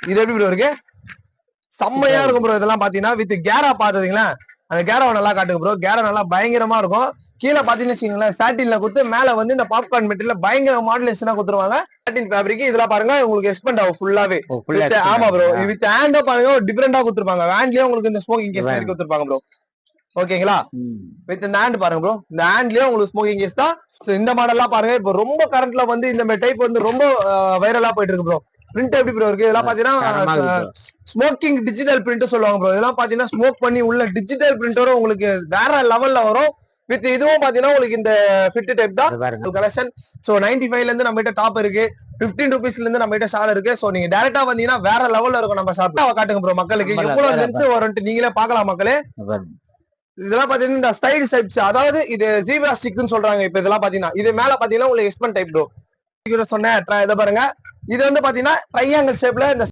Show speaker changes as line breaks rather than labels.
இது எப்படி ப்ரோ இருக்கு? செம்மையா இருக்கும் ப்ரோ. இதெல்லாம் பாத்தீங்கன்னா வித் கேரா பாத்தீங்களா, அந்த கேராவை நல்லா காட்டுங்க ப்ரோ. கேரா நல்லா பயங்கரமா இருக்கும். கீழே பாத்தீங்கன்னு வச்சுக்கோங்களேன், சாட்டின்ல குத்து மேல வந்து இந்த பாப்கார்ன் மெட்டீரியல் பயங்கர மாடுலேஷனா கொடுத்துருவாங்க. சாட்டின் ஃபேப்ரிக் இதெல்லாம் பாருங்க உங்களுக்கு எக்ஸ்பெண்ட் ஆகும் ஃபுல்லாவே. ஆமா ப்ரோ, வித் ஹேண்டோ பாருங்க டிஃபரெண்டா கொடுத்துருப்பாங்க. ஹேண்ட்லயே உங்களுக்கு இந்த ஸ்மோக்கிங் கேஸ் மாதிரி கொடுத்துருப்பாங்க ப்ரோ. ஓகேங்களா? வித் இந்த ஹேண்ட் பாருங்க ப்ரோ, இந்த ஹேண்ட்லயே உங்களுக்கு ஸ்மோக்கிங் கேஸ் தான். இந்த மாடல்லாம் பாருங்க இப்போ ரொம்ப கரண்ட்ல வந்து இந்த மாதிரி டைப் வந்து ரொம்ப வைரலா போயிட்டு இருக்கு ப்ரோ. பிரிண்ட் எப்படி ப்ரோ இருக்கு? இதெல்லாம் பாத்தீங்கன்னா ஸ்மோக்கிங் டிஜிட்டல் பிரிண்ட் சொல்லுவாங்க ப்ரோ. இதெல்லாம் பாத்தீங்கன்னா ஸ்மோக் பண்ணி உள்ள டிஜிட்டல் பிரிண்டோட உங்களுக்கு வேற லெவல்ல வரும். வித் இதுவும் பாத்தீங்கன்னா உங்களுக்கு இந்த ஃபிட் டைப் தான் கலெக்ஷன். சோ 95ல இருந்து நம்ம கிட்ட டாப் இருக்கு, 15 ரூபீஸ்ல இருந்து நம்ம கிட்ட ஷால் இருக்கு. சோ நீங்க டைரக்டா வந்தீங்கன்னா வேற லெவல்ல இருக்கும் நம்ம ஷாப். காட்டுங்க ப்ரோ மக்களுக்கு எவ்வளவு லென்த் வரும்னு நீங்களே பாக்கலாம் மக்களே. இதெல்லாம் பாத்தீங்கன்னா இந்த ஸ்டைல் டைப்ஸ், அதாவது இது ஜீப்ரா ஸ்டிக்னு சொல்றாங்க. இப்ப இதெல்லாம் பாத்தீங்கன்னா இது மேல பாத்தீங்கன்னா உங்களுக்கு எக்ஸ்பெண்ட் டைப் ப்ரோ சொன்னேன். இதை பாருங்க, இது வந்து பாத்தீங்கன்னா ட்ரையாங்கிள் ஷேப்ல இந்த